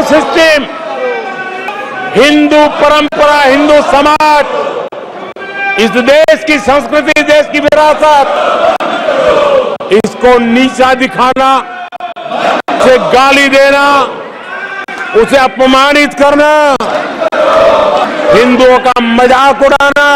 System, Hindu परंपरा, हिंदू समाज, इस देश की संस्कृति, देश की विरासत, इसको नीचा दिखाना, उसे गाली देना, उसे अपमानित करना, हिंदुओं का मजाक उड़ाना,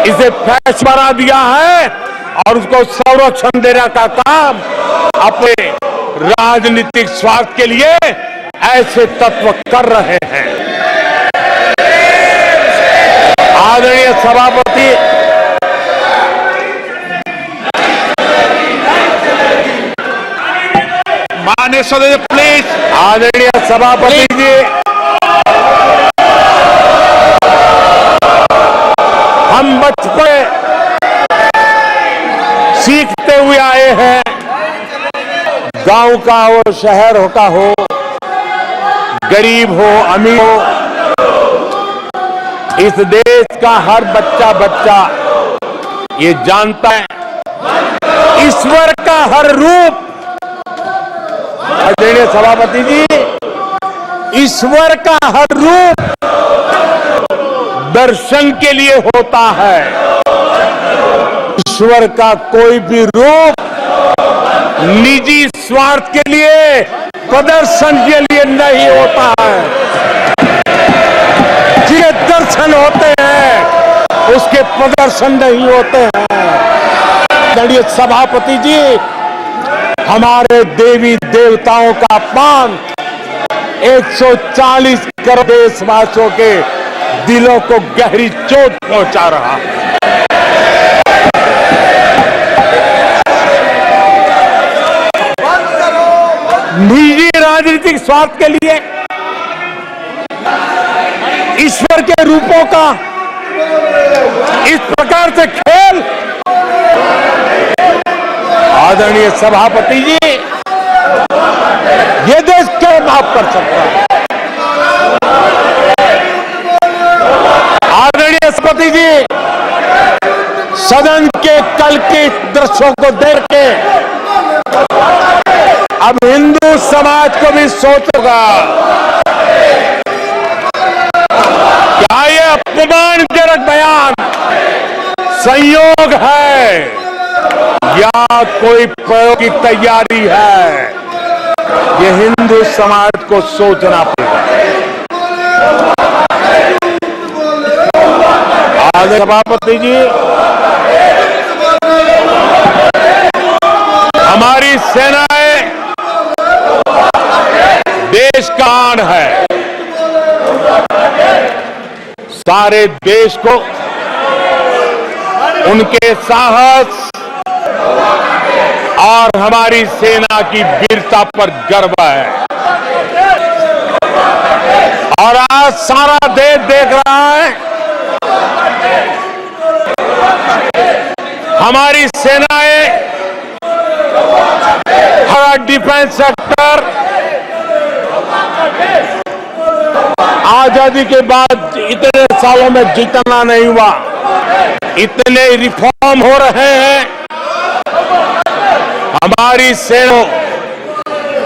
इसे फैश बना दिया है और उसको संरक्षण देने का काम अपने राजनीतिक स्वार्थ के लिए ऐसे तत्व कर रहे हैं। आदरणीय सभापति, माननीय सदस्य प्लीज। आदरणीय सभापति जी, हम बचपन सीखते हुए आए हैं, गांव का हो, शहर का हो, गरीब हो, अमीर हो, इस देश का हर बच्चा ये जानता है ईश्वर का हर रूप, आदरणीय सभापति जी, ईश्वर का हर रूप दर्शन के लिए होता है। ईश्वर का कोई भी रूप निजी स्वार्थ के लिए, प्रदर्शन के लिए नहीं होता है। जिन्हें दर्शन होते हैं उसके प्रदर्शन नहीं होते हैं। आदरणीय सभापति जी, हमारे देवी देवताओं का अपमान 140 करोड़ देशवासियों के दिलों को गहरी चोट पहुंचा रहा है। निजी राजनीतिक स्वार्थ के लिए ईश्वर के रूपों का इस प्रकार से खेल, आदरणीय सभापति जी, ये देश क्यों माफ कर सकता है? आदरणीय सभापति जी, सदन के कल के दृश्यों को देख के अब हिंदू समाज को भी सोचेगा, क्या ये अपमानजनक बयान संयोग है या कोई प्रयोग की तैयारी है? ये हिंदू समाज को सोचना पड़ेगा। आदरणीय सभापति जी, हमारी सेनाएं देश का आन है। सारे देश को उनके साहस और हमारी सेना की वीरता पर गर्व है। और आज सारा देश देख रहा है, हमारी सेनाएं, हमारा डिफेंस सेक्टर आजादी के बाद इतने सालों में जितना नहीं हुआ, इतने रिफॉर्म हो रहे हैं। हमारी सेना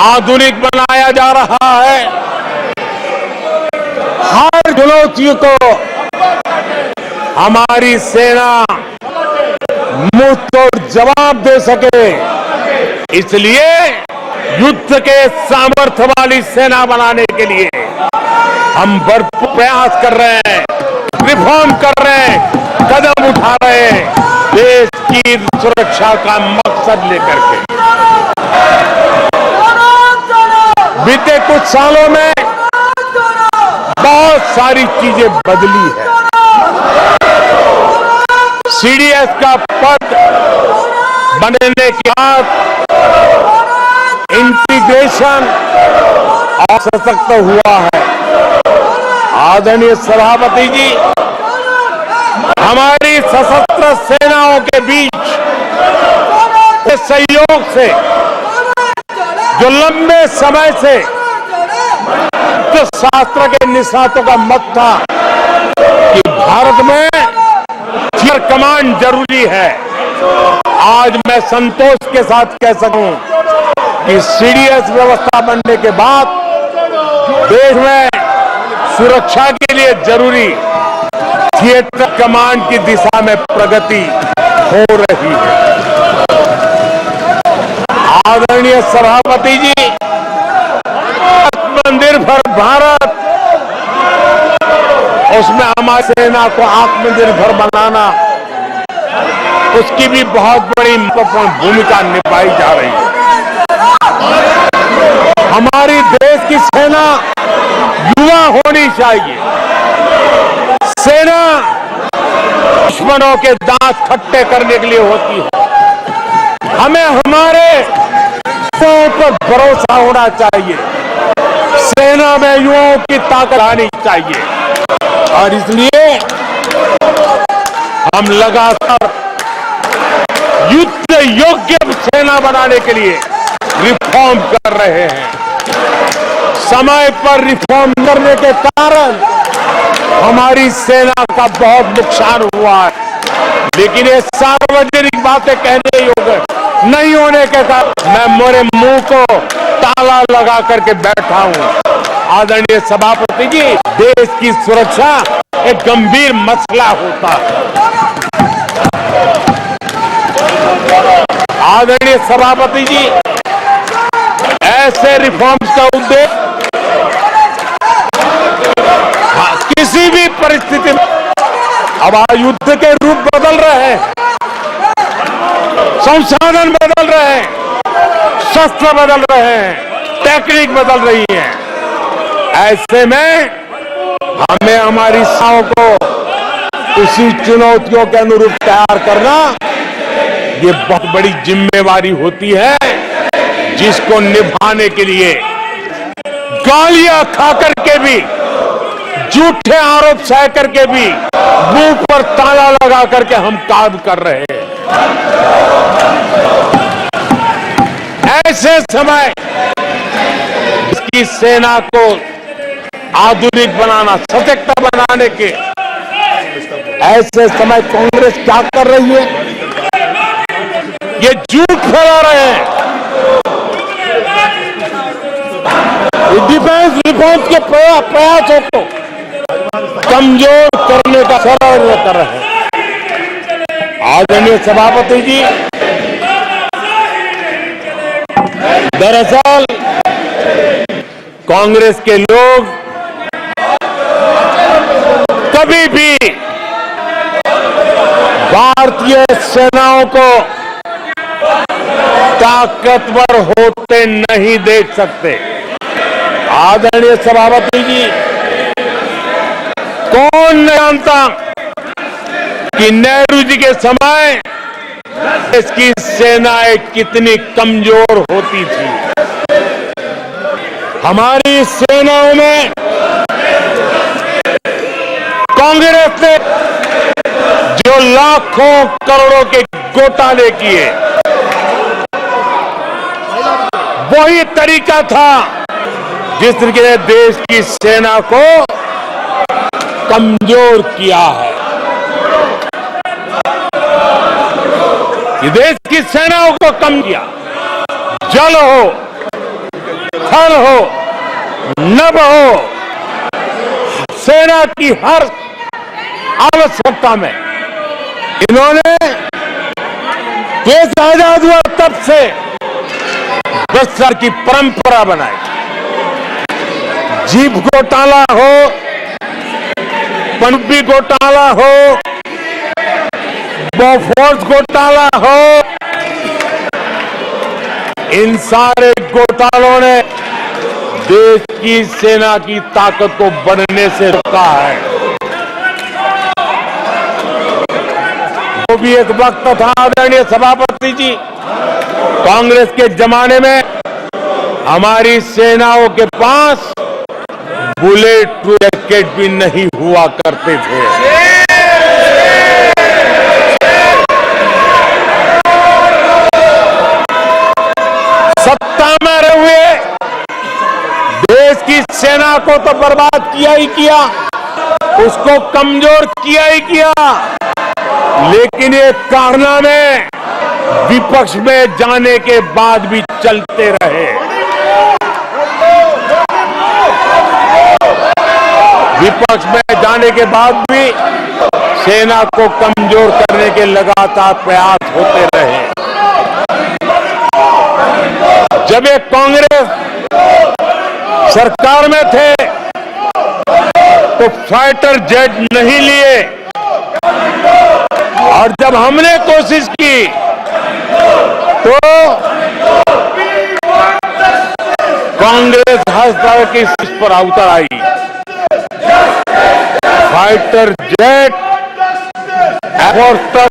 आधुनिक बनाया जा रहा है। हर चुनौती को हमारी सेना मुंह तोड़ जवाब दे सके, इसलिए युद्ध के सामर्थ्य वाली सेना बनाने के लिए हम भरपूर प्रयास कर रहे हैं, रिफॉर्म कर रहे हैं, कदम उठा रहे हैं, देश की सुरक्षा का मकसद लेकर के। बीते कुछ सालों में बहुत सारी चीजें बदली है। सीडीएस का पद बनने के बाद इंटीग्रेशन और सशक्त हुआ है। आदरणीय सभापति जी, हमारी सशस्त्र सेनाओं के बीच सहयोग से जो लंबे समय से जो शास्त्र के निष्णातों का मत था कि भारत में एयर कमांड जरूरी है, आज मैं संतोष के साथ कह सकूं कि सीडीएस व्यवस्था बनने के बाद देश में सुरक्षा के लिए जरूरी थिएटर कमांड की दिशा में प्रगति हो रही है। आदरणीय सभापति जी, आत्मनिर्भर भारत, उसमें हमारी सेना को आत्मनिर्भर बनाना, उसकी भी बहुत बड़ी महत्वपूर्ण भूमिका निभाई जा रही है। हमारी देश की सेना युवा होनी चाहिए। सेना दुश्मनों के दांत खट्टे करने के लिए होती है। हमें हमारे पर भरोसा होना चाहिए। सेना में युवाओं की ताकत आनी चाहिए और इसलिए हम लगातार युद्ध योग्य सेना बनाने के लिए रिफॉर्म कर रहे हैं। समय पर रिफॉर्म करने के कारण हमारी सेना का बहुत नुकसान हुआ है, लेकिन ये सार्वजनिक बातें कहने योग्य नहीं होने के कारण मैं मेरे मुंह को ताला लगा करके बैठा हूं। आदरणीय सभापति जी, देश की सुरक्षा एक गंभीर मसला होता है। आदरणीय सभापति जी, ऐसे रिफॉर्म्स का उद्देश्य किसी भी परिस्थिति में, अब युद्ध के रूप बदल रहे हैं, संसाधन बदल रहे हैं, शस्त्र बदल रहे हैं, टेक्निक बदल रही है। ऐसे में हमें हमारी सेनाओं को उसी चुनौतियों के अनुरूप तैयार करना, ये बहुत बड़ी जिम्मेवारी होती है, जिसको निभाने के लिए गालियां खा करके भी, झूठे आरोप सह करके भी, मुंह पर ताला लगा करके हम काम कर रहे हैं। ऐसे समय इसकी सेना को आधुनिक बनाना, सशक्त बनाने के ऐसे समय कांग्रेस क्या कर रही है? ये झूठ फैला रहे हैं। डिफेंस रिफॉर्म्स के प्रयासों को कमजोर करने का प्रयास कर रहे हैं। आदरणीय सभापति जी, दरअसल कांग्रेस के लोग कभी भी भारतीय सेनाओं को ताकतवर होते नहीं देख सकते। आदरणीय सभापति जी, कौन नहीं जानता कि नेहरू जी के समय इसकी सेनाएं कितनी कमजोर होती थी। हमारी सेनाओं में कांग्रेस ने जो लाखों करोड़ों के घोटाले किए, वही तरीका था जिस तरीके से देश की सेना को कमजोर किया है। ये देश की सेनाओं को कम किया। जल हो, थल हो, नभ हो, सेना की हर आवश्यकता में इन्होंने देश आजाद हुआ तब से 10 साल की परंपरा बनाई। जीप घोटाला हो, पनडुब्बी घोटाला हो, बोफोर्स घोटाला हो, इन सारे घोटालों ने देश की सेना की ताकत को बढ़ने से रोका है। वो भी एक वक्त था, आदरणीय सभापति जी, कांग्रेस के जमाने में हमारी सेनाओं के पास बुलेट प्रूफ जैकेट भी नहीं हुआ करते थे। सत्ता में रहे हुए देश की सेना को तो बर्बाद किया ही किया, उसको कमजोर किया ही किया, लेकिन ये कारनामे विपक्ष में जाने के बाद भी चलते रहे। विपक्ष में जाने के बाद भी सेना को कमजोर करने के लगातार प्रयास होते रहे। जब ये कांग्रेस सरकार में थे तो फाइटर जेट नहीं लिए, और जब हमने कोशिश की तो कांग्रेस हर तरह की इस पर उतर आई। फाइटर जेट एयरफोर्स तक